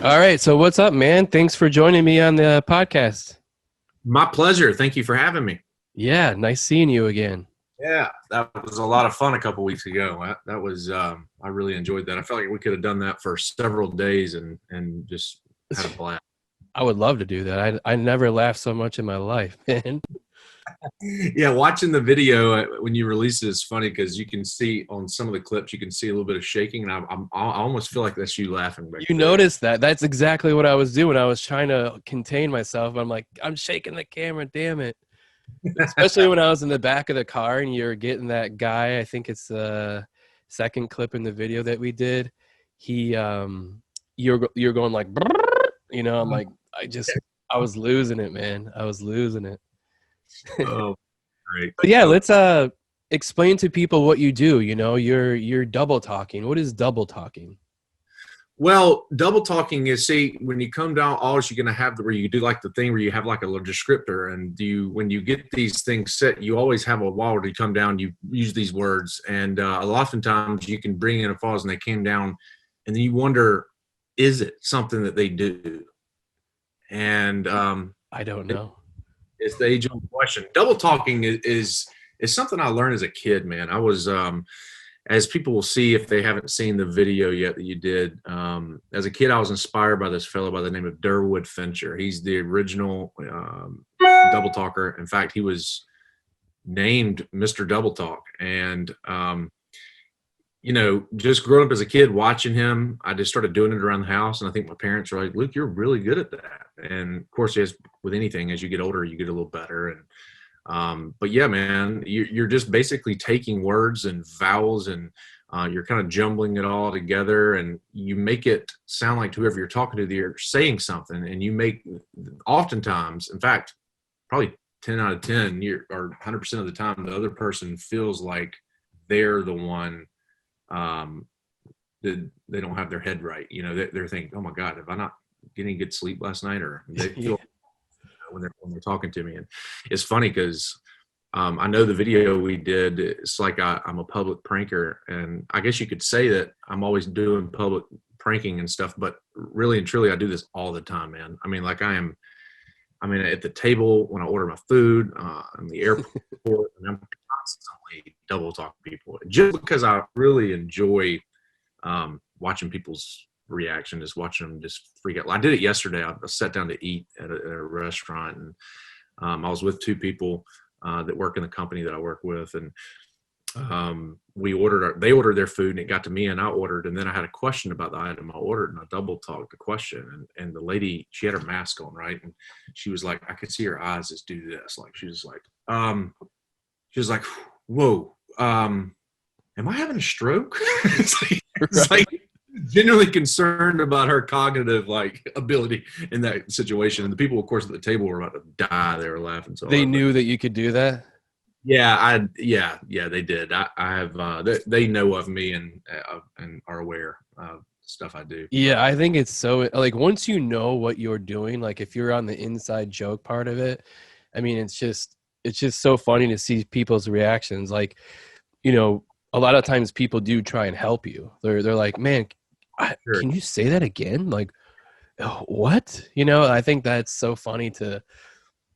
All right. So what's up, man? Thanks for joining me on the podcast. My pleasure. Thank you for having me. Yeah, nice seeing you again. Yeah, that was a lot of fun a couple weeks ago. That was I really enjoyed that. I felt like we could have done that for several days and just had a blast. I would love to do that. I never laughed so much in my life, man. Yeah, watching the video when you release it is funny because you can see on some of the clips you can see a little bit of shaking, and I almost feel like that's you laughing back You there. noticed that. That's exactly what I was doing. I was trying to contain myself. I'm like, I'm shaking the camera, damn it. Especially when I was in the back of the car and you're getting that guy. I think it's the second clip in the video that we did. He you're going like, I'm like, I was losing it, man. I was losing it. Oh, great. But yeah, let's explain to people what you do. You're double talking. What is double talking? Well, double talking is, see, when you come down, always you're going to have where you do like the thing where you have like a little descriptor, and when you get these things set, you always have a while where you come down, you use these words, and oftentimes you can bring in a pause and they came down, and then you wonder, is it something that they do? And I don't know. it's the age-old question. Double talking is something I learned as a kid, man. I was as people will see if they haven't seen the video yet that you did. As a kid, I was inspired by this fellow by the name of Durwood Fincher. He's the original double talker. In fact, he was named Mr. Double Talk. And, just growing up as a kid watching him, I just started doing it around the house. And I think my parents were like, Luke, you're really good at that. And of course, as with anything, as you get older, you get a little better. But yeah, man, you're just basically taking words and vowels and you're kind of jumbling it all together, and you make it sound like whoever you're talking to, they're saying something, and you make, oftentimes, in fact, probably 10 out of 10, or 100% of the time, the other person feels like they're the one that they don't have their head right. They're thinking, oh my God, have I not getting good sleep last night? Or they feel when they're talking to me. And it's funny because I know the video we did, it's like I'm a public pranker, and I guess you could say that I'm always doing public pranking and stuff, but really and truly I do this all the time, man. I mean, like at the table when I order my food, in the airport, and I'm constantly double talking people just because I really enjoy watching people's reaction, just watching them just freak out. I did it yesterday. I sat down to eat at a restaurant, and I was with two people that work in the company that I work with, and they ordered their food, and it got to me, and I ordered, and then I had a question about the item I ordered, and I double talked the question, and the lady, she had her mask on, right, and she was like, I could see her eyes just do this, like she was like, whoa, am I having a stroke? It's like genuinely concerned about her cognitive ability in that situation. And the people, of course, at the table were about to die. They were laughing so They hard. knew that you could do that? Yeah, they did. I have they know of me and are aware of stuff I do. Yeah, I think it's so, like, once you know what you're doing, like if you're on the inside joke part of it, I mean, it's just so funny to see people's reactions. Like, a lot of times people do try and help you. They're like, man, Sure. can you say that again? Like, oh, what? I think that's so funny to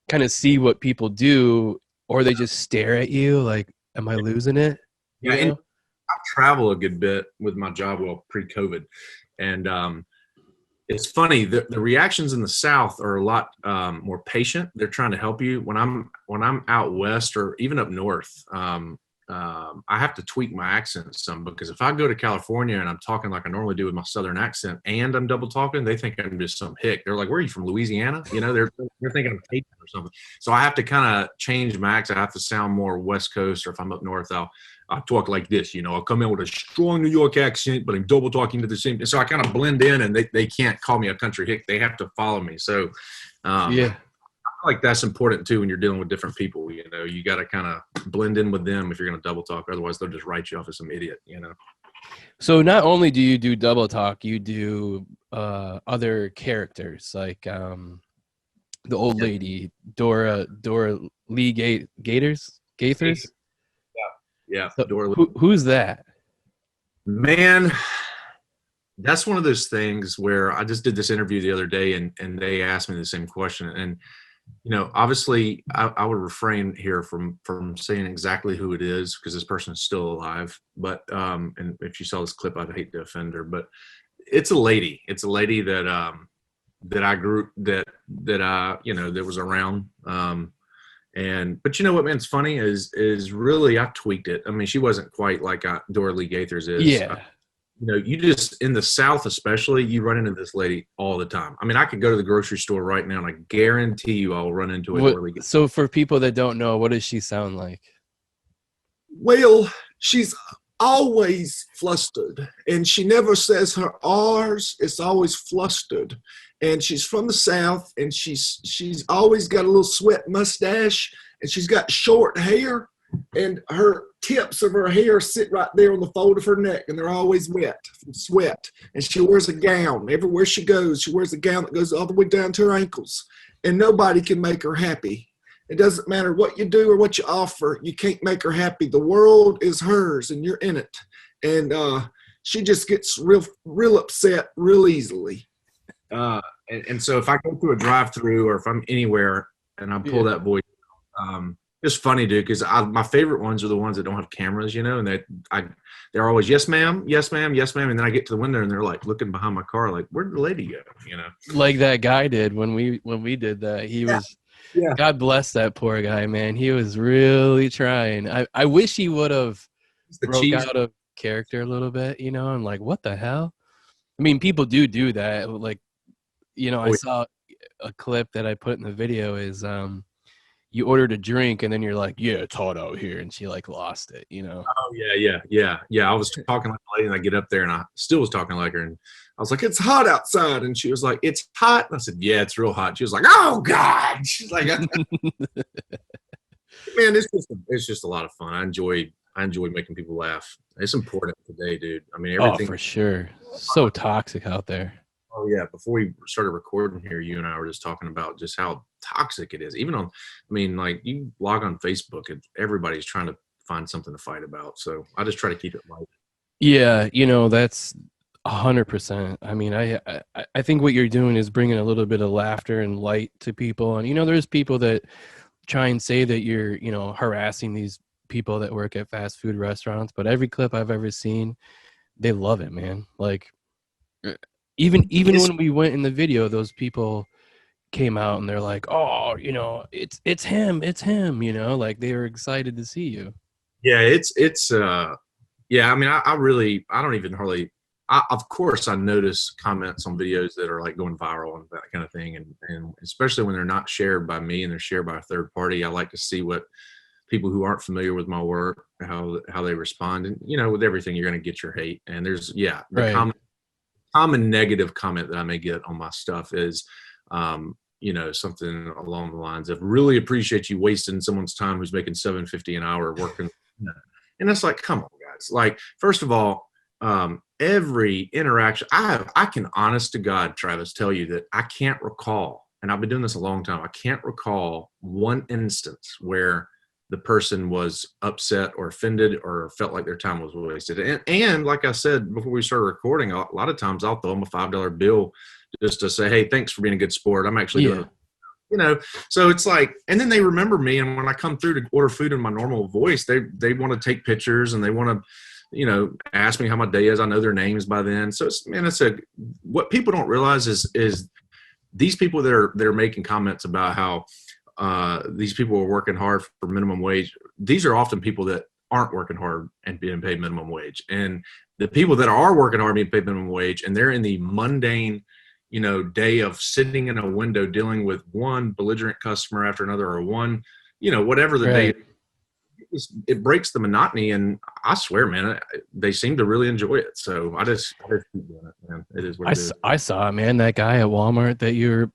kind of see what people do, or they just stare at you like, am I losing it? Yeah, and I travel a good bit with my job, well, pre-COVID, and it's funny, the reactions in the South are a lot more patient. They're trying to help you. When I'm out west or even up north, I have to tweak my accent some, because if I go to California and I'm talking like I normally do with my Southern accent and I'm double talking, they think I'm just some hick. They're like, where are you from, Louisiana? They're thinking I'm Haitian or something. So I have to kind of change my accent. I have to sound more West Coast, or if I'm up north, I'll talk like this. I'll come in with a strong New York accent, but I'm double talking to the same. So I kind of blend in, and they can't call me a country hick. They have to follow me. So Yeah. like that's important too when you're dealing with different people. You got to kind of blend in with them if you're going to double talk. Otherwise, they'll just write you off as some idiot. So not only do you do double talk, you do other characters, like the old lady Dora Lee Gaithers. Yeah. So Dora. who's that? Man, that's one of those things where I just did this interview the other day, and they asked me the same question. And obviously, I would refrain here from saying exactly who it is because this person is still alive. But and if you saw this clip, I'd hate to offend her, but it's a lady. It's a lady that I grew that I that was around. And but you know what, man, it's funny is really I tweaked it. I mean, she wasn't quite like Dora Lee Gaither's is. Yeah. You just in the South, especially, you run into this lady all the time. I mean, I could go to the grocery store right now, and I guarantee you, I'll run into a Dora Lee Gaither. So, for people that don't know, what does she sound like? Well, she's always flustered, and she never says her R's. It's always flustered. And she's from the South, and she's always got a little sweat mustache, and she's got short hair, and her tips of her hair sit right there on the fold of her neck, and they're always wet from sweat. And she wears a gown. Everywhere she goes, she wears a gown that goes all the way down to her ankles, and nobody can make her happy. It doesn't matter what you do or what you offer. You can't make her happy. The world is hers, and you're in it. And she just gets real upset real easily. And so if I go through a drive-through or if I'm anywhere and I pull that voice, it's funny, dude, because my favorite ones are the ones that don't have cameras, and they're always yes ma'am, yes ma'am, yes ma'am, and then I get to the window and they're like looking behind my car, like where'd the lady go? Like that guy did when we did that. He was. Yeah. God bless that poor guy, man. He was really trying. I wish he would have broke out of character a little bit, I'm like, what the hell? I mean, people do that. Like, I saw a clip that I put in the video is you ordered a drink and then you're like, yeah, it's hot out here. And she like lost it, Oh, yeah. I was talking like a lady and I get up there and I still was talking like her. And I was like, it's hot outside. And she was like, it's hot. And I said, yeah, it's real hot. She was like, oh, God. She's like, man, it's just a lot of fun. I enjoy making people laugh. It's important today, dude. I mean, everything. Oh, for sure. So toxic out there. Oh, yeah. Before we started recording here, you and I were just talking about just how toxic it is. Even like you log on Facebook and everybody's trying to find something to fight about. So I just try to keep it light. Yeah. That's 100%. I mean, I think what you're doing is bringing a little bit of laughter and light to people. And, there's people that try and say that you're, harassing these people that work at fast food restaurants. But every clip I've ever seen, they love it, man. Like, even when we went in the video, those people came out and they're like, oh, it's him, like they were excited to see you. Yeah, yeah. I mean, I don't even hardly. Of course, I notice comments on videos that are like going viral and that kind of thing, and especially when they're not shared by me and they're shared by a third party. I like to see what people who aren't familiar with my work how they respond, and with everything you're going to get your hate. And there's the common negative comment that I may get on my stuff is, something along the lines of really appreciate you wasting someone's time who's making $7.50 an hour working. And it's like, come on, guys. Like, first of all, every interaction I can honest to God, Travis, tell you that I can't recall, and I've been doing this a long time. I can't recall one instance where the person was upset or offended or felt like their time was wasted. And like I said before we started recording, a lot of times I'll throw them a $5 bill just to say, hey, thanks for being a good sport. I'm actually doing it. So it's like, and then they remember me. And when I come through to order food in my normal voice, they want to take pictures and they want to, ask me how my day is. I know their names by then. So what people don't realize is these people that are making comments about how, these people are working hard for minimum wage. These are often people that aren't working hard and being paid minimum wage. And the people that are working hard and being paid minimum wage, and they're in the mundane, day of sitting in a window dealing with one belligerent customer after another, or one, whatever the day. It breaks the monotony, and I swear, man, they seem to really enjoy it. So I just keep doing it, man. It is what it is. I saw, man, that guy at Walmart that you're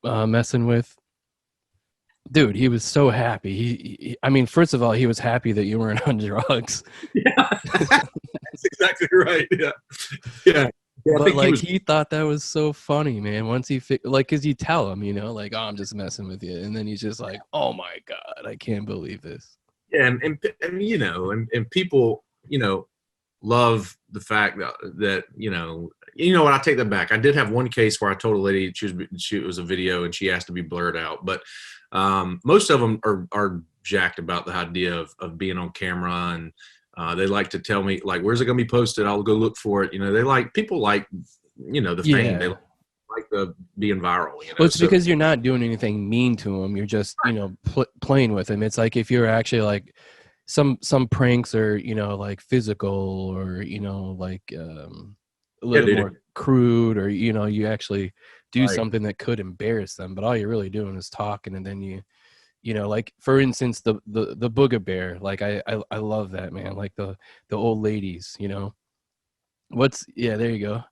messing with. Dude, he was so happy. I mean, first of all, he was happy that you weren't on drugs. Yeah, that's exactly right. Yeah. But he thought that was so funny, man. Once he because you tell him, like, oh, I'm just messing with you, and then he's just like, oh my God, I can't believe this. Yeah, and people, love the fact that You know what? I take that back. I did have one case where I told a lady it was a video and she asked to be blurred out. But most of them are jacked about the idea of being on camera, and they like to tell me like, where's it going to be posted? I'll go look for it. You know, people like, you know, the fame. They like the being viral. You know? Well, it's because you're not doing anything mean to them. You're just, you know, playing with them. It's like if you're actually like some pranks are, you know, like physical or, you know, like a little more crude, or, you know, you actually do something that could embarrass them. But all you're really doing is talking, and then you know, like for instance, the booger bear. Like I love that, man. Like the old ladies, you know. There you go.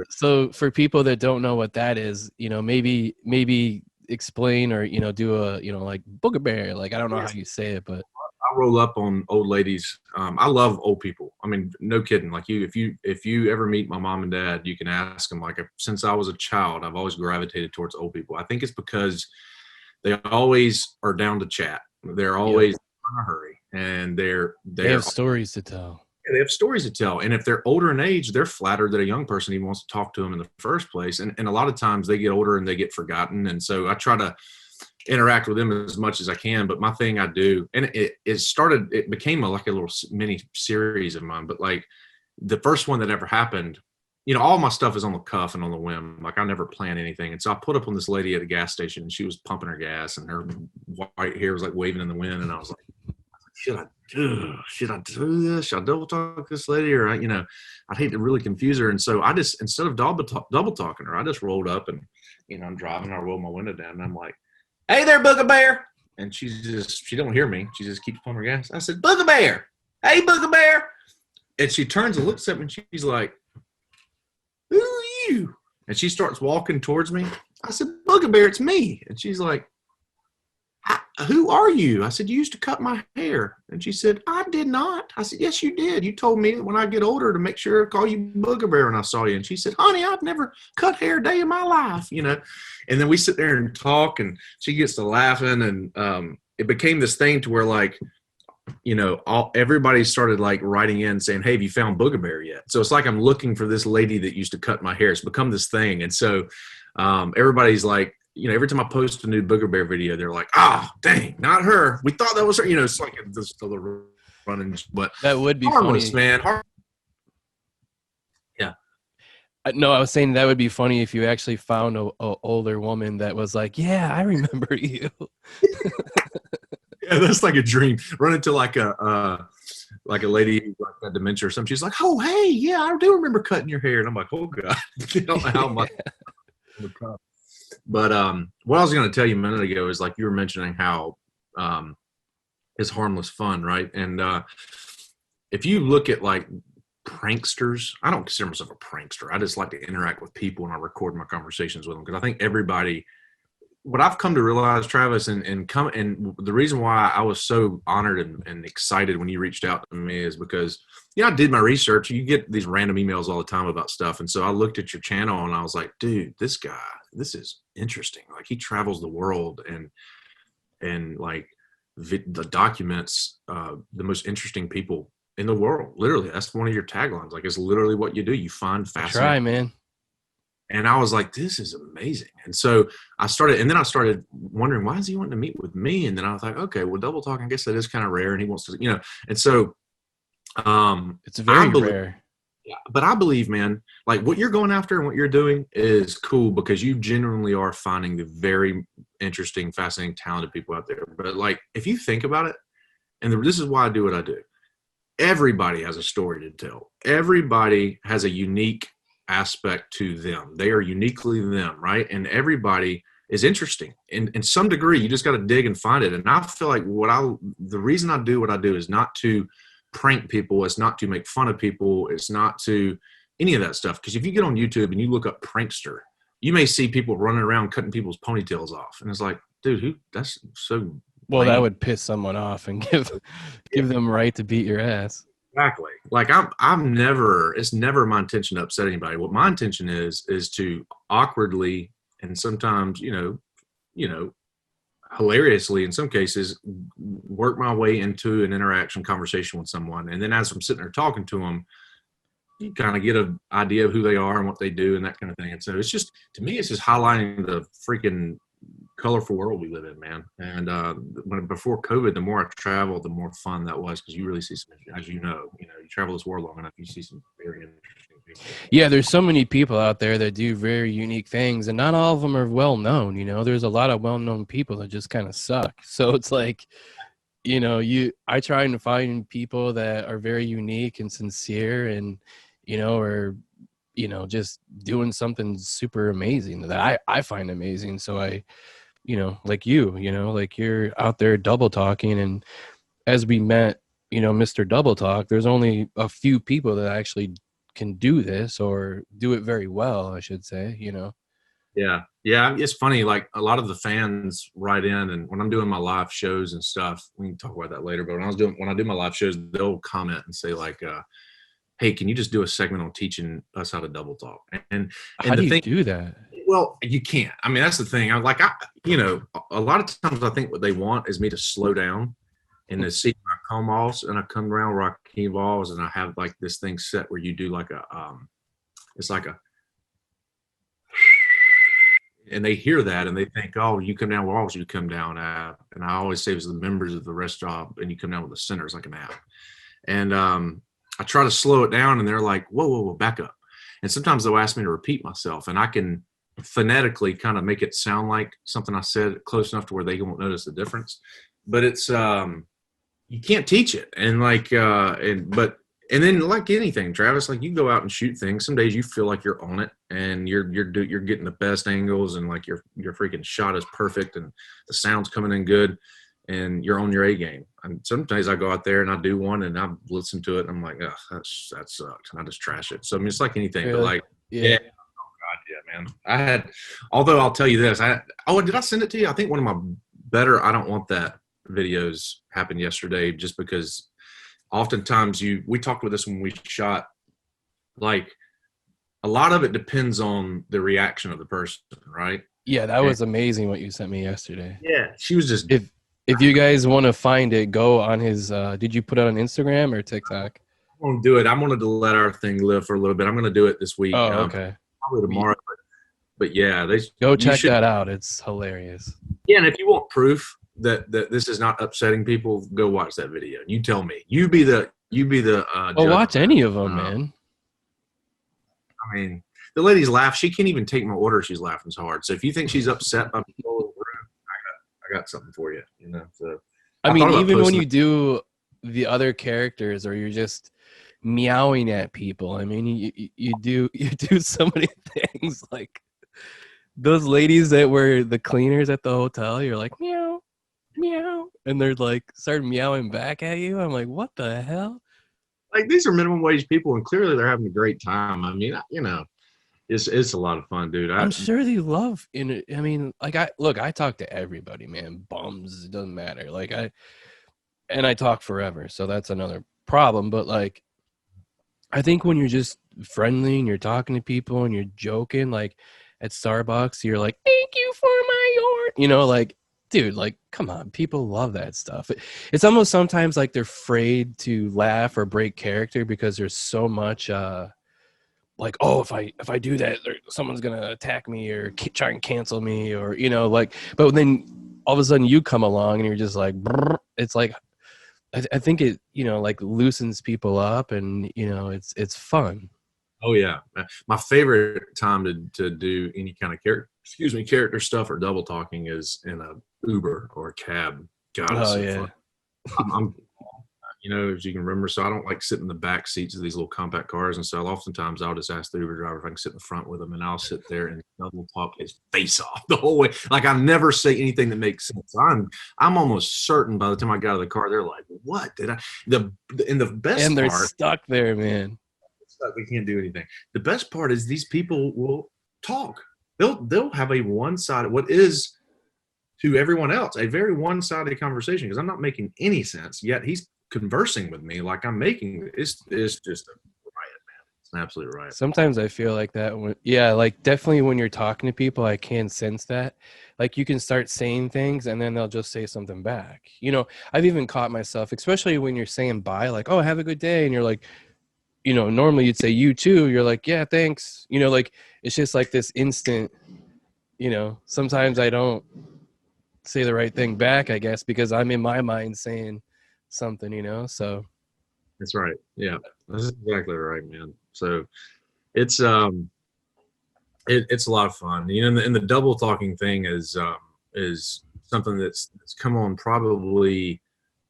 So for people that don't know what that is, you know, maybe explain, or, you know, do a, you know, like booger bear. Like, I don't know how you say it, but I roll up on old ladies. I love old people. I mean, no kidding. Like if you ever meet my mom and dad, you can ask them. Like, since I was a child, I've always gravitated towards old people. I think it's because they always are down to chat. They're always in a hurry, and they have stories to tell. They have stories to tell. And if they're older in age, they're flattered that a young person even wants to talk to them in the first place. And a lot of times they get older and they get forgotten. And so I try to interact with them as much as I can. But my thing I do, and it became like a little mini series of mine. But like the first one that ever happened, you know, all my stuff is on the cuff and on the whim. Like, I never plan anything. And so I put up on this lady at a gas station, and she was pumping her gas, and her white hair was like waving in the wind. And I was like, should I do this? Should I double talk this lady? Or, you know, I'd hate to really confuse her. And so I just, instead of double talking her, I just rolled up, and, you know, I'm driving, I roll my window down, and I'm like, hey there, Booger Bear. And she don't hear me. She just keeps pumping her gas. I said, Booger Bear. Hey, Booger Bear. And she turns and looks at me, and she's like, who are you? And she starts walking towards me. I said, Booger Bear, it's me. And she's like, who are you? I said, you used to cut my hair. And she said, I did not. I said, yes, you did. You told me when I get older to make sure to call you Booger Bear when I saw you. And she said, honey, I've never cut hair a day in my life, you know. And then we sit there and talk, and she gets to laughing, and it became this thing to where, like, you know, everybody started like writing in saying, hey, have you found Booger Bear yet? So it's like I'm looking for this lady that used to cut my hair. It's become this thing. And so everybody's like, you know, every time I post a new Booger Bear video, they're like, dang, not her. We thought that was her. You know, it's like this little running, but that would be harmless, funny, man. Yeah. No, I was saying that would be funny if you actually found a older woman that was like, yeah, I remember you. Yeah, that's like a dream. Run into like a lady who like got dementia or something. She's like, oh, hey, yeah, I do remember cutting your hair. And I'm like, oh God, I don't know how much. But what I was going to tell you a minute ago is, like, you were mentioning how it's harmless fun, right? And if you look at like pranksters, I don't consider myself a prankster. I just like to interact with people, and I record my conversations with them, because I think everybody. What I've come to realize, Travis, and the reason why I was so honored and excited when you reached out to me is because, you know, I did my research. You get these random emails all the time about stuff. And so I looked at your channel, and I was like, dude, this guy, this is interesting. Like, he travels the world and like the documents the most interesting people in the world. Literally, that's one of your taglines. Like, it's literally what you do. You find fascinating. Try, man. And I was like, this is amazing. And so I started wondering, why is he wanting to meet with me? And then I was like, okay, well, double talk, I guess that is kind of rare. And he wants to, you know, and so it's very rare. Yeah, but I believe, man, like what you're going after and what you're doing is cool, because you genuinely are finding the very interesting, fascinating, talented people out there. But like, if you think about it, and this is why I do what I do, everybody has a story to tell. Everybody has a unique aspect to them. They are uniquely them, right? And everybody is interesting in some degree. You just got to dig and find it. And I feel like the reason I do what I do is not to prank people. It's not to make fun of people. It's not to any of that stuff. Because if you get on YouTube and you look up prankster, you may see people running around cutting people's ponytails off. And it's like, dude, that's so well, lame. That would piss someone off and give them right to beat your ass. Exactly. Like it's never my intention to upset anybody. What my intention is to awkwardly, and sometimes, you know, hilariously in some cases, work my way into an interaction conversation with someone. And then as I'm sitting there talking to them, you kind of get an idea of who they are and what they do and that kind of thing. And so it's just, to me, it's just highlighting the freaking colorful world we live in, man. And before COVID, the more I traveled, the more fun that was, because you really see some, as you travel this world long enough, you see some very interesting people. Yeah, there's so many people out there that do very unique things, and not all of them are well known. There's a lot of well known people that just kind of suck. So it's like, I try and find people that are very unique and sincere, and or just doing something super amazing that I find amazing. So I, like like you're out there double talking, and as we met, Mr. Double Talk, there's only a few people that actually can do this, or do it very well, I should say. Yeah. It's funny. Like, a lot of the fans write in, and when I'm doing my live shows and stuff, we can talk about that later. But when I do my live shows, they'll comment and say like, "Hey, can you just do a segment on teaching us how to double talk?" And how do you do that? Well, you can't. I mean, that's the thing. I'm like, a lot of times I think what they want is me to slow down and to see my comb balls, and I come around rocking balls, and I have like this thing set where you do like it's like a, and they hear that and they think, oh, you come down walls, you come down app. And I always say it was the members of the rest job, and you come down with the centers like an app. And I try to slow it down, and they're like, whoa, back up. And sometimes they'll ask me to repeat myself, and I can phonetically kind of make it sound like something I said close enough to where they won't notice the difference. But it's you can't teach it. And like and then like anything, Travis, like you go out and shoot things. Some days you feel like you're on it, and you're getting the best angles, and like your freaking shot is perfect, and the sound's coming in good, and you're on your A game. And some days I go out there and I do one, and I listen to it, and I'm like, oh, that sucked, and I just trash it. So I mean, it's like anything, really? But like, yeah. Yeah, man. Although I'll tell you this, did I send it to you? I think one of my better I don't want that videos happened yesterday, just because oftentimes we talked with this when we shot, like a lot of it depends on the reaction of the person, right? Yeah, that was amazing what you sent me yesterday. Yeah, she was just. If you guys want to find it, go on his. Did you put it on Instagram or TikTok? I'm gonna do it. I wanted to let our thing live for a little bit. I'm gonna do it this week. Oh, okay. Probably tomorrow. But yeah, go check that out. It's hilarious. Yeah, and if you want proof that this is not upsetting people, go watch that video. You tell me. You be the. Watch any of them, man. I mean, the lady's laugh. She can't even take my order. She's laughing so hard. So if you think she's upset by people, I got something for you. So I mean, even when you do the other characters, or you're just meowing at people, I mean, you do so many things. Like those ladies that were the cleaners at the hotel, you're like meow, meow, and they're like start meowing back at you. I'm like, what the hell? Like, these are minimum wage people, and clearly they're having a great time. I mean, it's a lot of fun, dude. I'm sure they love it. I mean, like I talk to everybody, man. Bums, it doesn't matter. Like I talk forever, so that's another problem. But like, I think when you're just friendly and you're talking to people and you're joking, like at Starbucks, you're like, thank you for my order. Like, dude, like, come on. People love that stuff. It's almost sometimes like they're afraid to laugh or break character because there's so much like, oh, if I do that, someone's going to attack me or try and cancel me, or, like, but then all of a sudden you come along and you're just like, brr. It's like, I think it, like loosens people up, and, it's fun. Oh yeah. My favorite time to do any kind of character stuff or double talking is in a Uber or a cab. God, it's so fun. I'm as you can remember, so I don't like sitting in the back seats of these little compact cars, and so oftentimes I'll just ask the Uber driver if I can sit in the front with him, and I'll sit there and double talk his face off the whole way. Like, I never say anything that makes sense. I'm almost certain by the time I got out of the car, they're like, "What did I?" The best and they're part, stuck there, man. We can't do anything. The best part is these people will talk. They'll have a one-sided, what is to everyone else a very one-sided conversation, because I'm not making any sense, yet he's conversing with me like I'm making it's just a riot, man. It's an absolute riot. Sometimes I feel like that like definitely when you're talking to people, I can sense that. Like, you can start saying things and then they'll just say something back. I've even caught myself, especially when you're saying bye, like, oh, have a good day, and you're like, normally you'd say you too. You're like, yeah, thanks. Like it's just like this instant, sometimes I don't say the right thing back, I guess, because I'm in my mind saying something, so. That's right. Yeah, that's exactly right, man. So it's it's a lot of fun. And the double talking thing is something that's come on probably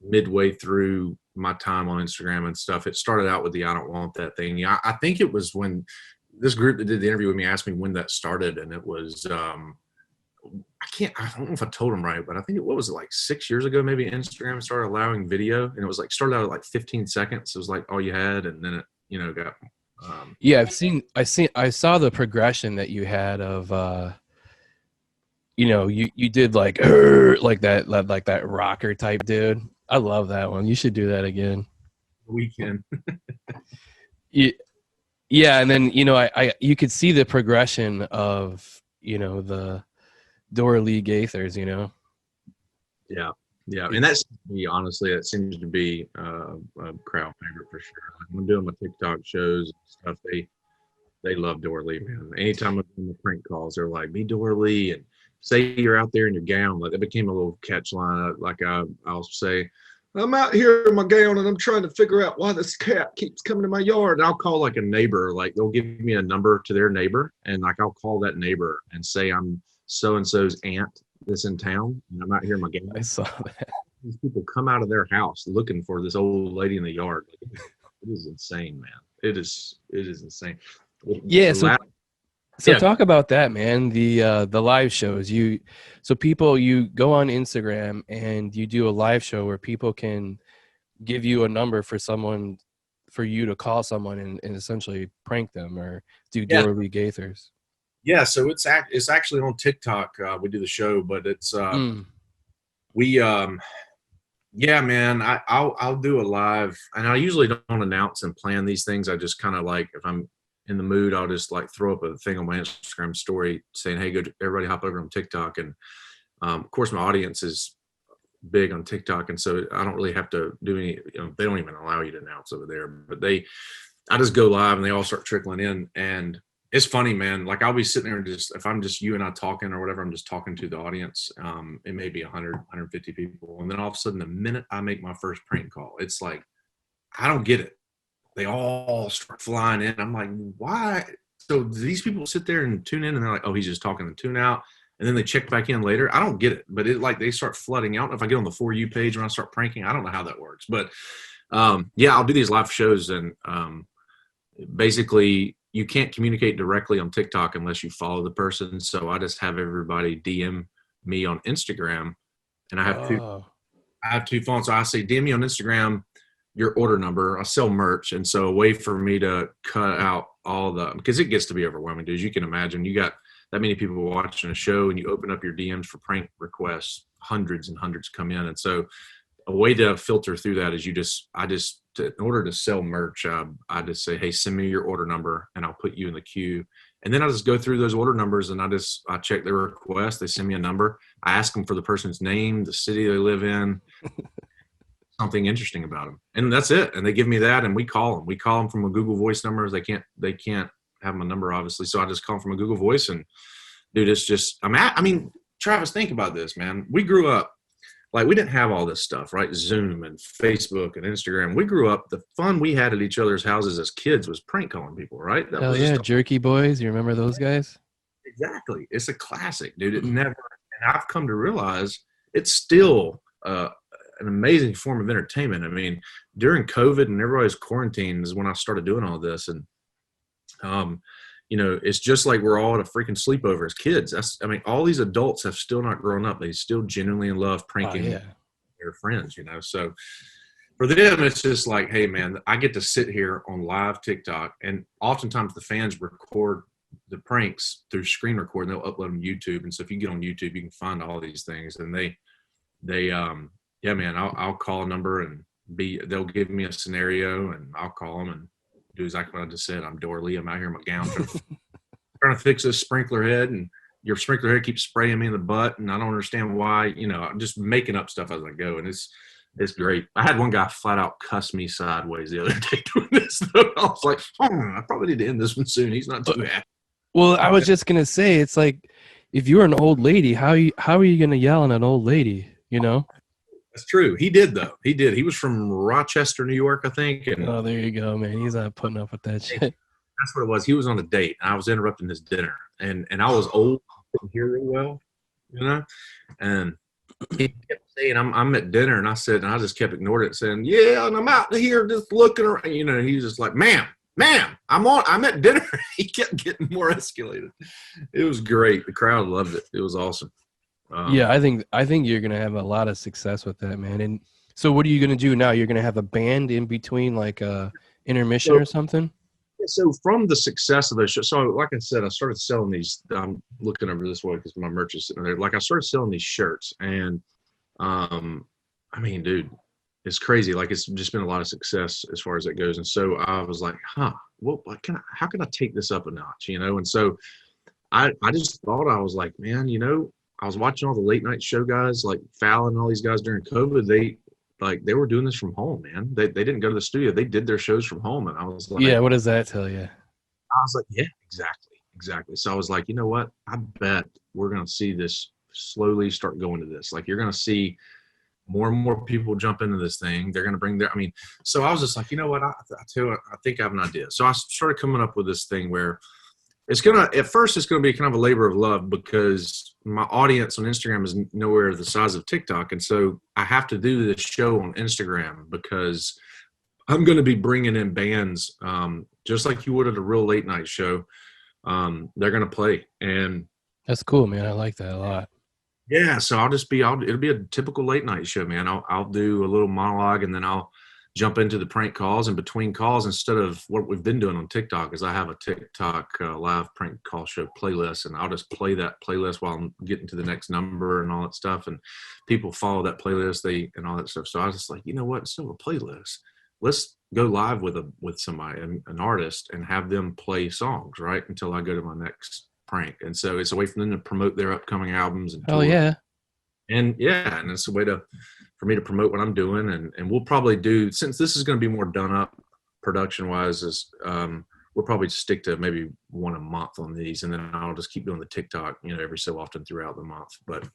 midway through my time on Instagram and stuff. It started out with the I don't want that thing. Yeah, I think it was when this group that did the interview with me asked me when that started, and it was I don't know if I told them right, but I think what was it, like 6 years ago, maybe Instagram started allowing video, and it was like started out at like 15 seconds. It was like all you had, and then it got yeah, I saw the progression that you had of you did like that rocker type dude. I love that one. You should do that again. weekend. Yeah, and then I you could see the progression of the Dora Lee Gaithers. Yeah, and that's me. Honestly, that seems to be a crowd favorite for sure. Like when I'm doing my TikTok shows and stuff, they love Dora Lee, man. Anytime I'm doing the prank calls, they're like, "Me, Dora Lee," and say you're out there in your gown. Like it became a little catch line. Like I'll say, "I'm out here in my gown and I'm trying to figure out why this cat keeps coming to my yard." And I'll call like a neighbor. Like they'll give me a number to their neighbor, and like I'll call that neighbor and say I'm so and so's aunt that's in town, and I'm out here in my gown. I saw that. These people come out of their house looking for this old lady in the yard. It is insane, man. It is insane. Yeah. So talk about that, man. The live shows. You go on Instagram and you do a live show where people can give you a number for you to call someone and essentially prank them or do Dora Lee Gaithers. Yeah, so it's actually on TikTok. We do the show, but it's yeah, man. I'll do a live, and I usually don't announce and plan these things. I just kind of like if I'm in the mood, I'll just like throw up a thing on my Instagram story saying, "Hey, go everybody hop over on TikTok." And of course, my audience is big on TikTok, and so I don't really have to do any. They don't even allow you to announce over there, but I just go live, and they all start trickling in, and it's funny, man. Like I'll be sitting there just if I'm just you and I talking or whatever, I'm just talking to the audience. It may be 100, 150 people, and then all of a sudden, the minute I make my first prank call, it's like I don't get it. They all start flying in. I'm like, why? So these people sit there and tune in, and they're like, oh, he's just talking and tune out. And then they check back in later. I don't get it, but they start flooding out. If I get on the For You page when I start pranking, I don't know how that works. But yeah, I'll do these live shows, and basically you can't communicate directly on TikTok unless you follow the person. So I just have everybody DM me on Instagram, and I have two phones. So I say, DM me on Instagram your order number. I sell merch, and so a way for me to cut out all because it gets to be overwhelming, dude. As you can imagine, you got that many people watching a show, and you open up your DMs for prank requests, hundreds and hundreds come in, and so a way to filter through that is in order to sell merch, I just say, hey, send me your order number, and I'll put you in the queue. And then I just go through those order numbers, and I check their request. They send me a number. I ask them for the person's name, the city they live in, something interesting about them, and that's it. And they give me that, and we call them. We call them from a Google Voice number. They can't have my number, obviously, so I just call them from a Google Voice. And dude, it's just I mean, Travis, think about this, man. We grew up. Like, we didn't have all this stuff, right? Zoom and Facebook and Instagram. We grew up, the fun we had at each other's houses as kids was prank calling people, right? Hell yeah, Jerky Boys. You remember those guys? Exactly. It's a classic, dude. It never, and I've come to realize it's still an amazing form of entertainment. I mean, during COVID and everybody's quarantined is when I started doing all this. And, it's just like we're all at a freaking sleepover as kids. All these adults have still not grown up. They still genuinely love pranking their friends, So for them, it's just like, hey, man, I get to sit here on live TikTok, and oftentimes the fans record the pranks through screen record, and they'll upload them to YouTube. And so if you get on YouTube, you can find all these things. And yeah, man, I'll call a number and they'll give me a scenario, and I'll call them and do exactly what I just said. I'm Dora Lee. I'm out here in my gown trying to fix this sprinkler head, and your sprinkler head keeps spraying me in the butt, and I don't understand why. I'm just making up stuff as I go, and It's great. I had one guy flat out cuss me sideways the other day doing this. I was like, I probably need to end this one soon. He's not too happy. Well, I was just gonna say, it's like if you're an old lady, how are you gonna yell at an old lady? You know? That's true. He did though. He did. He was from Rochester, New York, I think. And Oh, there you go, man. He's not putting up with that shit. that's what it was. He was on a date, and I was interrupting his dinner, and I was old, couldn't hear real well, you know. And he kept saying, "I'm at dinner," and I said, and I just kept ignoring it, saying, "Yeah, and I'm out here just looking around," you know. And he was just like, "Ma'am, I'm at dinner." He kept getting more escalated. It was great. The crowd loved it. It was awesome. Yeah, I think you're gonna have a lot of success with that, man. And so, what are you gonna do now? You're gonna have a band in between, like a intermission or something? So from the success of those shows, so like I said, I started selling these. I'm looking over this way because my merch is sitting there. Like I started selling these shirts, and I mean, dude, it's crazy. Like it's just been a lot of success as far as it goes. And so I was like, well, how can I take this up a notch, you know? And so I just thought, I was like, man, you know, I was watching all the late night show guys like Fallon and all these guys during COVID. They were doing this from home, man. They didn't go to the studio. They did their shows from home. And I was like, Yeah, what does that tell you? I was like, yeah, exactly. So I was like, you know what? I bet we're going to see this slowly start going to this. Like you're going to see more and more people jump into this thing. They're going to bring so I was just like, you know what? I think I have an idea. So I started coming up with this thing where at first it's going to be kind of a labor of love because my audience on Instagram is nowhere the size of TikTok. And so I have to do this show on Instagram because I'm going to be bringing in bands, just like you would at a real late night show. They're going to play, and That's cool, man. I like that a lot. yeah. So it'll be a typical late night show, man. I'll do a little monologue, and then I'll jump into the prank calls. And between calls, instead of what we've been doing on TikTok, is I have a TikTok live prank call show playlist, and I'll just play that playlist while I'm getting to the next number and all that stuff. And people follow that playlist, and all that stuff. So I was just like, you know what? Instead of a playlist, let's go live with somebody, an artist, and have them play songs, right, until I go to my next prank. And so it's a way for them to promote their upcoming albums and Oh yeah. And it's a way for me to promote what I'm doing. And we'll probably do, since this is going to be more done up production wise, we'll probably stick to maybe one a month on these, and then I'll just keep doing the TikTok, you know, every so often throughout the month. But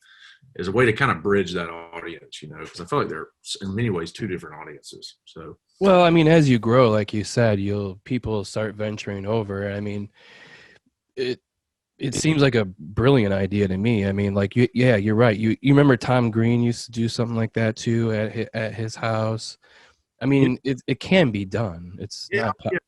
as a way to kind of bridge that audience, you know, because I feel like they're in many ways two different audiences. So, well, I mean, as you grow, like you said, people start venturing over. I mean, it seems like a brilliant idea to me. I mean, like you're right. You remember Tom Green used to do something like that too at his house. I mean, it can be done. It's not. Yeah.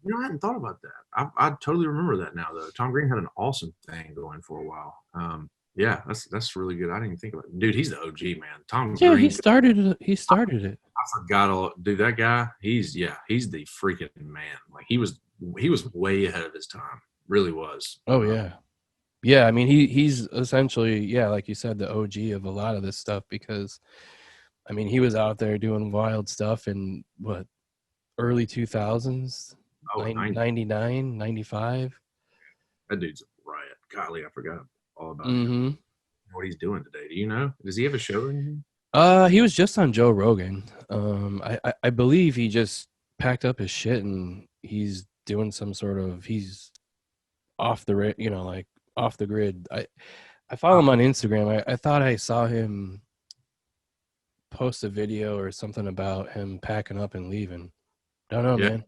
You know, I hadn't thought about that. I totally remember that now, though. Tom Green had an awesome thing going for a while. Yeah, that's really good. I didn't even think about it. Dude, he's the OG, man. Tom Green. He started it. I forgot dude, that guy, he's the freaking man. Like he was way ahead of his time. Really was. Oh yeah. Yeah, I mean he's essentially, yeah, like you said, the OG of a lot of this stuff, because I mean he was out there doing wild stuff in early 2000s. 99, 95. That dude's a riot. Golly, I forgot all about Mm-hmm. him. What he's doing today. Do you know? Does he have a show or anything? He was just on Joe Rogan. I believe he just packed up his shit and he's doing some sort of, he's off the, you know, like off the grid. I follow him on Instagram. I thought I saw him post a video or something about him packing up and leaving. Don't know, man.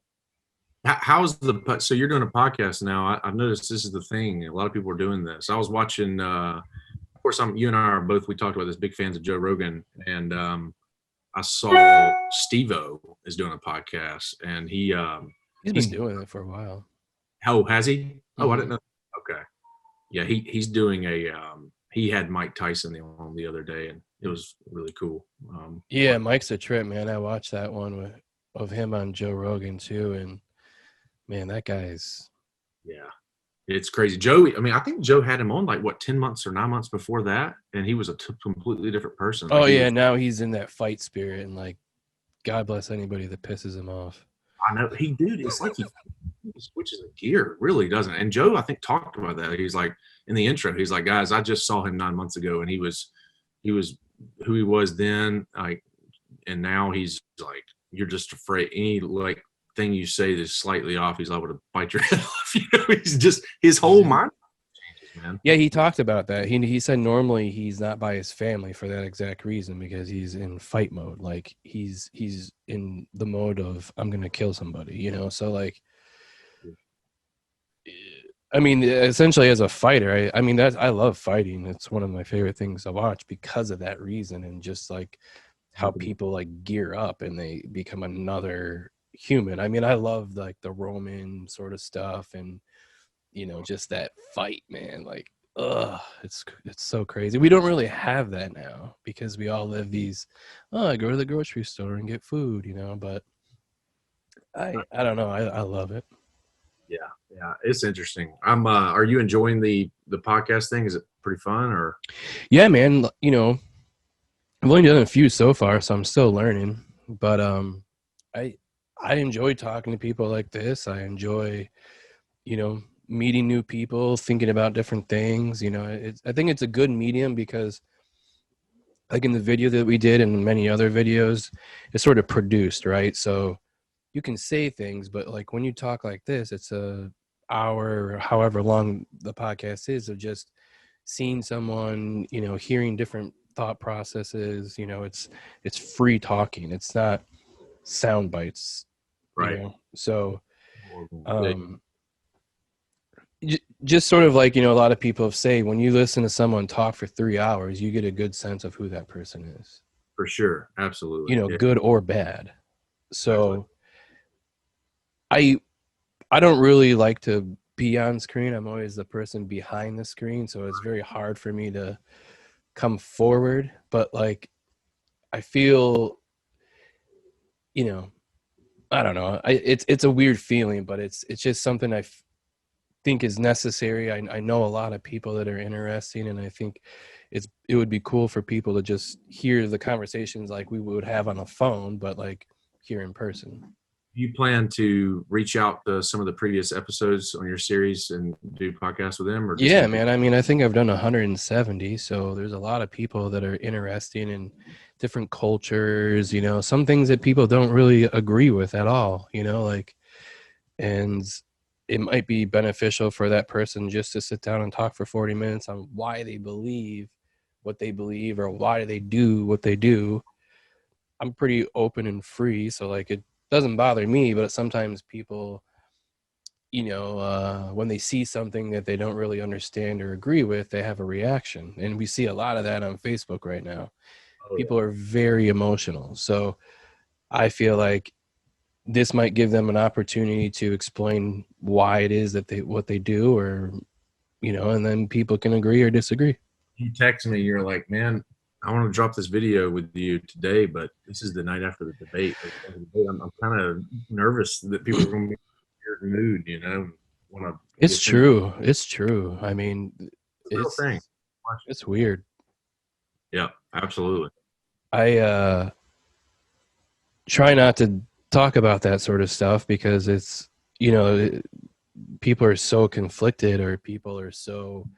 So you're doing a podcast now. I've noticed this is the thing. A lot of people are doing this. I was watching, of course, you and I are both, we talked about this, big fans of Joe Rogan. And I saw Steve-O is doing a podcast, and he's been doing it for a while. Oh, has he? Mm-hmm. Oh, I didn't know. Okay. Yeah, he's doing he had Mike Tyson on the other day, and it was really cool. Yeah, Mike's a trip, man. I watched that one of him on Joe Rogan too, and man, that guy's, yeah, it's crazy. Joe, I mean, I think Joe had him on like 10 months or 9 months before that, and he was a completely different person. Oh yeah, now he's in that fight spirit, and like, God bless anybody that pisses him off. I know it's like he switches a gear, really, doesn't it? And Joe, I think, talked about that. He's like, in the intro, he's like, guys, I just saw him 9 months ago, and he was who he was then. Like, and now he's like, you're just afraid any like thing you say that's slightly off, he's liable to bite your head off. He's just his whole mind changes, man. Yeah, he talked about that. He said normally he's not by his family for that exact reason, because he's in fight mode. Like he's in the mode of I'm gonna kill somebody, So like, I mean, essentially as a fighter, I mean I love fighting. It's one of my favorite things to watch because of that reason, and just like how people like gear up and they become another human. I mean, I love like the Roman sort of stuff, and just that fight, man. Like, it's so crazy. We don't really have that now because we all live these. I go to the grocery store and get food, But I don't know. I love it. Yeah, it's interesting. Are you enjoying the podcast thing? Is it pretty fun or? Yeah, man. I've only done a few so far, so I'm still learning. But I enjoy talking to people like this. I enjoy, meeting new people, thinking about different things. I think it's a good medium because, like in the video that we did and many other videos, it's sort of produced, right? So you can say things, but like when you talk like this, it's a hour or however long the podcast is of just seeing someone, hearing different thought processes. It's free talking. It's not sound bites, right? So just sort of like, a lot of people say when you listen to someone talk for 3 hours, you get a good sense of who that person is. For sure. Absolutely. Good or bad. So exactly. I don't really like to be on screen. I'm always the person behind the screen. So it's very hard for me to come forward. But like, I feel, I don't know. It's a weird feeling, but it's just something I think is necessary. I know a lot of people that are interesting, and I think it would be cool for people to just hear the conversations like we would have on a phone, but like here in person. You plan to reach out to some of the previous episodes on your series and do podcasts with them? Or yeah, man. I mean, I think I've done 170, so there's a lot of people that are interesting in different cultures, some things that people don't really agree with at all, like, and it might be beneficial for that person just to sit down and talk for 40 minutes on why they believe what they believe or why they do what they do. I'm pretty open and free, so like it doesn't bother me, but sometimes people, when they see something that they don't really understand or agree with, they have a reaction. And we see a lot of that on Facebook right now. People are very emotional. So I feel like this might give them an opportunity to explain why it is that what they do, or, and then people can agree or disagree. You text me, you're like, man, I want to drop this video with you today, but this is the night after the debate. I'm kind of nervous that people are going to be in a weird mood, It's true. It's true. I mean, it's weird. Yeah, absolutely. I try not to talk about that sort of stuff because it's, people are so conflicted, or people are so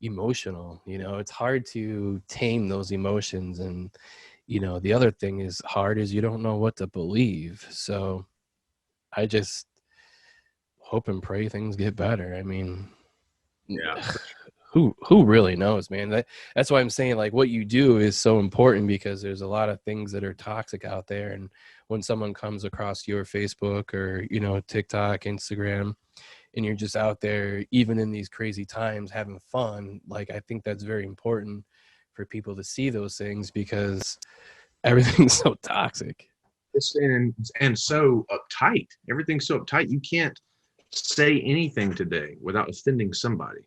emotional. It's hard to tame those emotions. And the other thing is hard is you don't know what to believe. So I just hope and pray things get better. I mean, yeah, who really knows, man? That's why I'm saying like what you do is so important, because there's a lot of things that are toxic out there. And when someone comes across your Facebook or TikTok, Instagram, and you're just out there, even in these crazy times, having fun, like I think that's very important for people to see those things, because everything's so toxic. And so uptight. Everything's so uptight. You can't say anything today without offending somebody.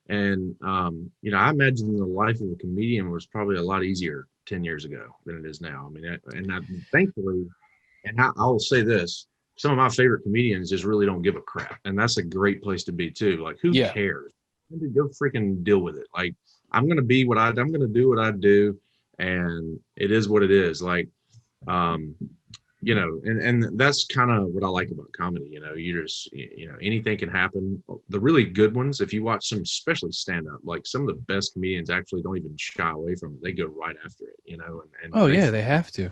And I imagine the life of a comedian was probably a lot easier 10 years ago than it is now. I mean, thankfully, and I will say this, some of my favorite comedians just really don't give a crap. And that's a great place to be too. Like, who cares? Go freaking deal with it. Like, I'm going to do what I do. And it is what it is. Like, and that's kind of what I like about comedy. You just, anything can happen. The really good ones, if you watch some, especially stand up, like some of the best comedians actually don't even shy away from it. They go right after it, and oh yeah, they have to.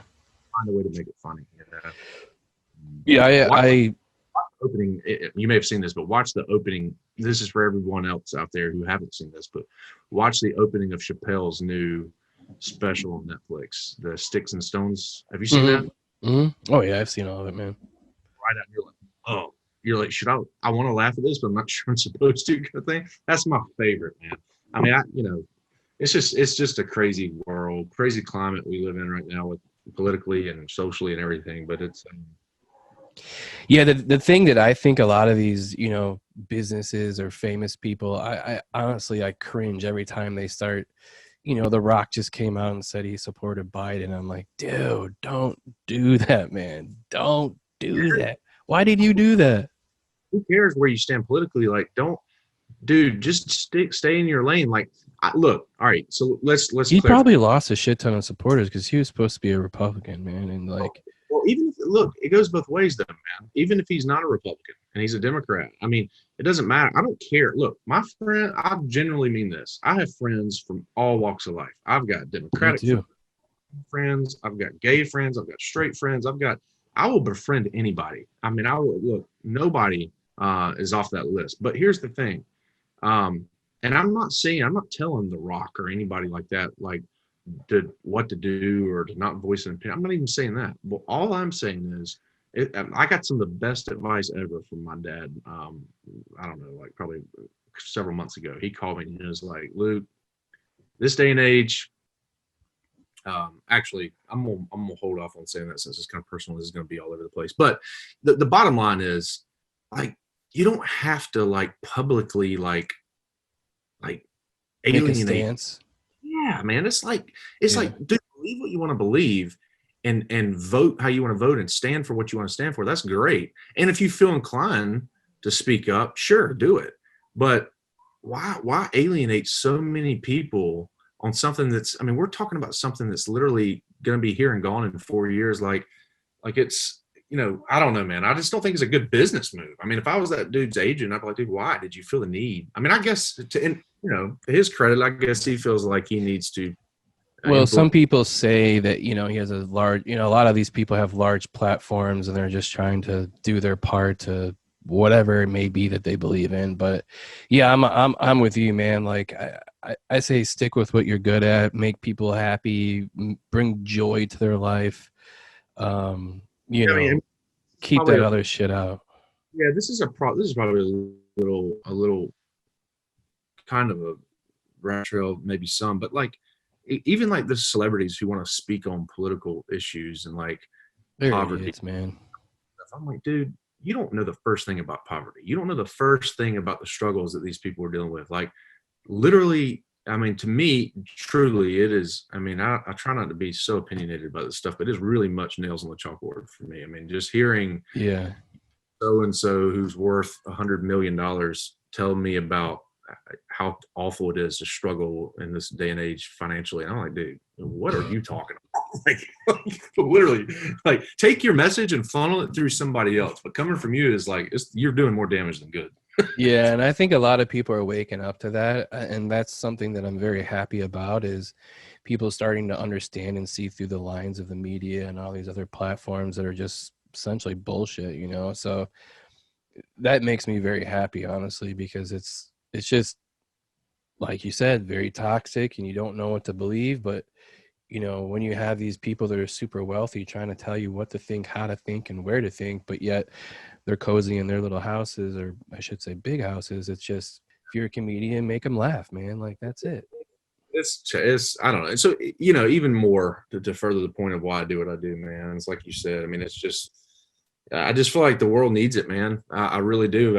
find a way to make it funny. Yeah, Watch I the opening. You may have seen this, but watch the opening. This is for everyone else out there who haven't seen this, but watch the opening of Chappelle's new special on Netflix, the Sticks and Stones. Have you seen that? Oh yeah, I've seen all of it, man. Right out, you're like, oh, you're like, should I want to laugh at this, but I'm not sure I'm supposed to, kind of thing. That's my favorite, man. I mean, it's just a crazy world, crazy climate we live in right now, with politically and socially and everything. But it's Yeah, the thing that I think a lot of these, businesses or famous people, I honestly, I cringe every time they start. The Rock just came out and said he supported Biden. I'm like, dude, don't do that, man. Don't do that. Why did you do that? who cares where you stand politically? Like, don't, dude, just stay in your lane. Like, look, all right, so let's He clarify. probably lost a shit ton of supporters because he was supposed to be a Republican, man, and like. Well, even if, look, it goes both ways, though, man. Even if he's not a Republican and he's a Democrat, I mean, it doesn't matter. I don't care. Look, my friend, I generally mean this. I have friends from all walks of life. I've got Democratic friends. I've got gay friends. I've got straight friends. I will befriend anybody. I mean, look, nobody is off that list. But here's the thing. And I'm not telling The Rock or anybody like that, like, what to do or to not voice an opinion. I'm not even saying that. But all I'm saying is, I got some of the best advice ever from my dad. I don't know, like probably several months ago. He called me and he was like, Luke, this day and age, actually, I'm gonna hold off on saying that since it's kind of personal. This is gonna be all over the place. But the bottom line is, like, you don't have to like publicly like alienate. Make a stance. Yeah, man. It's like, dude, believe what you want to believe and vote how you want to vote and stand for what you want to stand for. That's great. And if you feel inclined to speak up, sure, do it. But why alienate so many people on something that's, I mean, we're talking about something that's literally going to be here and gone in 4 years. Like it's, I don't know, man. I just don't think it's a good business move. I mean, if I was that dude's agent, I'd be like, dude, why did you feel the need? I mean, I guess to his credit, I guess he feels like he needs to. Well, some people say that, he has a large, a lot of these people have large platforms and they're just trying to do their part to whatever it may be that they believe in. But yeah, I'm with you, man. Like I say, stick with what you're good at, make people happy, bring joy to their life. Keep that other shit out. Yeah, this is probably a little kind of a retro, maybe some, but like even like the celebrities who want to speak on political issues and like poverty, man. I'm like, dude, you don't know the first thing about poverty. You don't know the first thing about the struggles that these people are dealing with. Like, literally, I mean, to me, truly, it is. I mean, I try not to be so opinionated about this stuff, but it's really much nails on the chalkboard for me. I mean, just hearing so and so who's worth $100 million tell me about how awful it is to struggle in this day and age financially. And I'm like, dude, what are you talking about? Like literally, like, take your message and funnel it through somebody else. But coming from you is like, you're doing more damage than good. Yeah, and I think a lot of people are waking up to that, and that's something that I'm very happy about, is people starting to understand and see through the lines of the media and all these other platforms that are just essentially bullshit, So that makes me very happy, honestly, because it's just, like you said, very toxic, and you don't know what to believe. But when you have these people that are super wealthy trying to tell you what to think, how to think, and where to think, but yet they're cozy in their little houses, or I should say big houses. It's just, if you're a comedian, make them laugh, man. Like, that's it. It's I don't know. So, even more to further the point of why I do what I do, man. It's like you said. I mean, it's just, I just feel like the world needs it, man. I really do.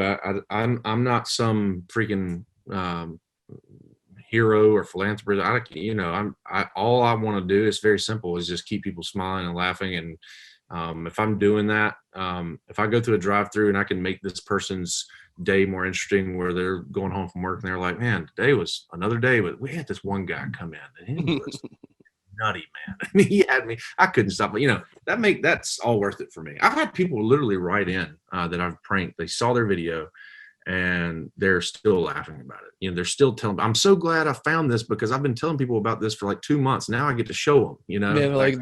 I'm not some freaking hero or philanthropist. All I want to do is very simple, is just keep people smiling and laughing. And if I'm doing that, if I go through a drive-through and I can make this person's day more interesting, where they're going home from work and they're like, man, today was another day, but we had this one guy come in and he was nutty, man. I mean, he had me, I couldn't stop. But that's all worth it for me. I've had people literally write in that I've pranked. They saw their video and they're still laughing about it. You know, they're still telling, I'm so glad I found this because I've been telling people about this for like 2 months. Now I get to show them, you know. They're like,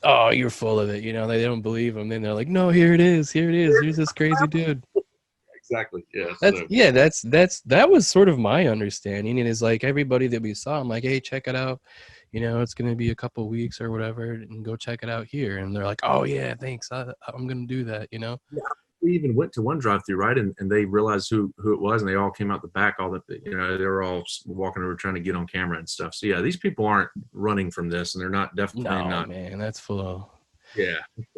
oh, you're full of it. You know, they don't believe them. Then they're like, no, here it is. Here it is. Here's this crazy dude. Exactly. Yeah. That was sort of my understanding. And it's like everybody that we saw, I'm like, hey, check it out. You know, it's going to be a couple weeks or whatever, and go check it out here. And they're like, oh yeah, thanks. I'm going to do that, you know? Yeah. We even went to one drive-through, right? And they realized who it was, and they all came out the back. All the, you know, they were all walking over trying to get on camera and stuff. So yeah, these people aren't running from this, and they're not definitely not. Man, that's full of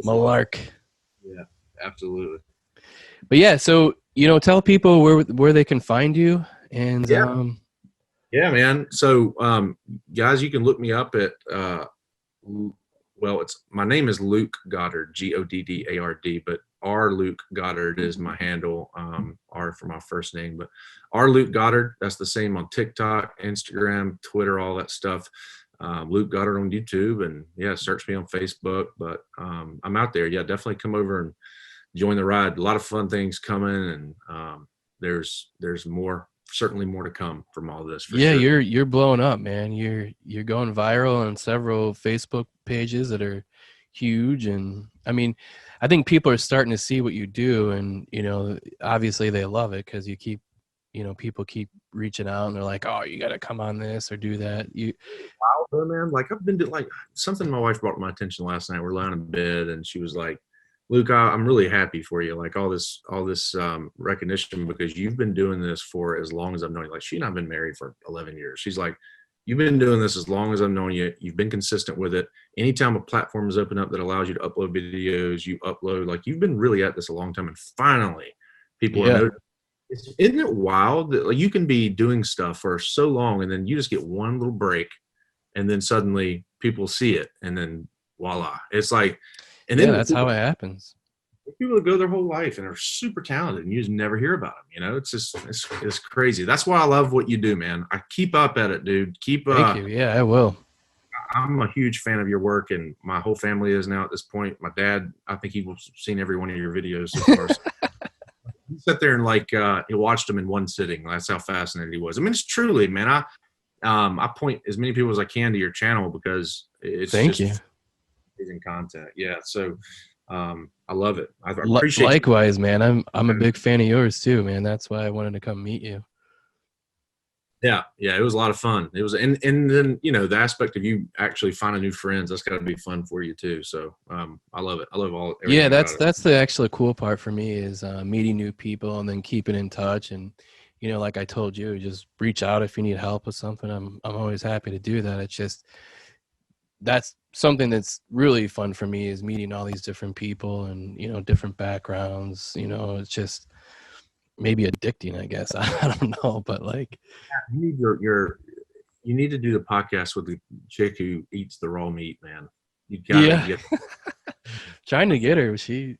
malark. Yeah, absolutely. But yeah, so you know, tell people where they can find you, and yeah, man. So guys, you can look me up at my name is Luke Goddard, Goddard, but R Luke Goddard is my handle. R for my first name, but R Luke Goddard. That's the same on TikTok, Instagram, Twitter, all that stuff. Luke Goddard on YouTube, and yeah, search me on Facebook. But I'm out there. Yeah, definitely come over and join the ride. A lot of fun things coming, and there's certainly more to come from all this. For sure. You're blowing up, man. You're going viral on several Facebook pages that are huge, and I mean, I think people are starting to see what you do, and you know, obviously they love it because you keep, you know, people keep reaching out and they're like, oh, you got to come on this or do that. Wow, man, like I've been like something my wife brought to my attention last night. We're lying in bed, and she was like, Luke, I'm really happy for you. Like all this recognition, because you've been doing this for as long as I've known you. Like she and I've been married for 11 years. She's like, you've been doing this as long as I've known you. You've been consistent with it. Anytime a platform is open up that allows you to upload videos, you upload. Like you've been really at this a long time, and finally, people are noticing. Isn't it wild that like, you can be doing stuff for so long, and then you just get one little break, and then suddenly people see it, and then voila, it's like. And then that's how it happens. People that go their whole life and are super talented, and you just never hear about them. You know, it's just it's crazy. That's why I love what you do, man. I keep up at it, dude. Thank you. Yeah, I will. I'm a huge fan of your work, and my whole family is now at this point. My dad, I think he's seen every one of your videos so far. He sat there and like he watched them in one sitting. That's how fascinated he was. I mean, it's truly, man. I point as many people as I can to your channel because it's Thank you. Amazing content. Yeah. So I love it. I appreciate likewise, man. I'm a big fan of yours too, man. That's why I wanted to come meet you. Yeah. It was a lot of fun. It was, and then, you know, the aspect of you actually finding new friends, that's got to be fun for you too. So I love it. I love all. Yeah, that's the actually cool part for me is meeting new people and then keeping in touch. And, you know, like I told you, just reach out if you need help with something. I'm always happy to do that. It's just, that's something that's really fun for me is meeting all these different people and, you know, different backgrounds. You know, it's just maybe addicting, I guess. I don't know, but like you need you need to do the podcast with the chick who eats the raw meat, man. You gotta get trying to get her. She's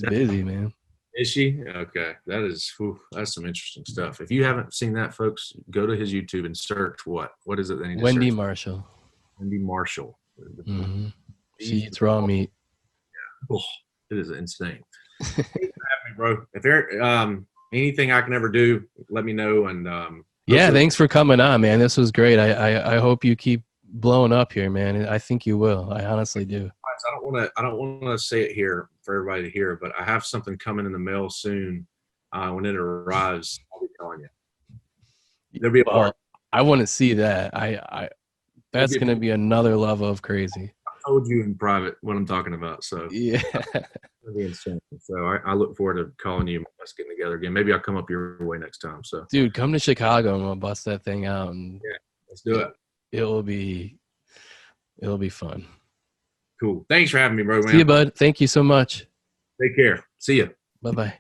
busy, man. Is she? Okay. That's some interesting stuff. If you haven't seen that, folks, go to his YouTube and search what is it they need to Wendy search? Marshall. Wendy Marshall. Mm-hmm. She eats raw meat. Yeah. Oh, it is insane. Thanks for having me, bro. If there anything I can ever do, let me know. And yeah, thanks for coming on, man. This was great. I hope you keep blowing up here, man. I think you will. I honestly do. I don't want to say it here for everybody to hear, but I have something coming in the mail soon. When it arrives, I'll be telling you. There'll be a part. I want to see that. That's going to be another level of crazy. I told you in private what I'm talking about. So yeah, it'll be insane. So I look forward to calling you, us getting together again. Maybe I'll come up your way next time. So dude, come to Chicago and we'll bust that thing out. And yeah, let's do it. It'll be fun. Cool. Thanks for having me, bro. Man. See you, bud. Thank you so much. Take care. See ya. Bye-bye.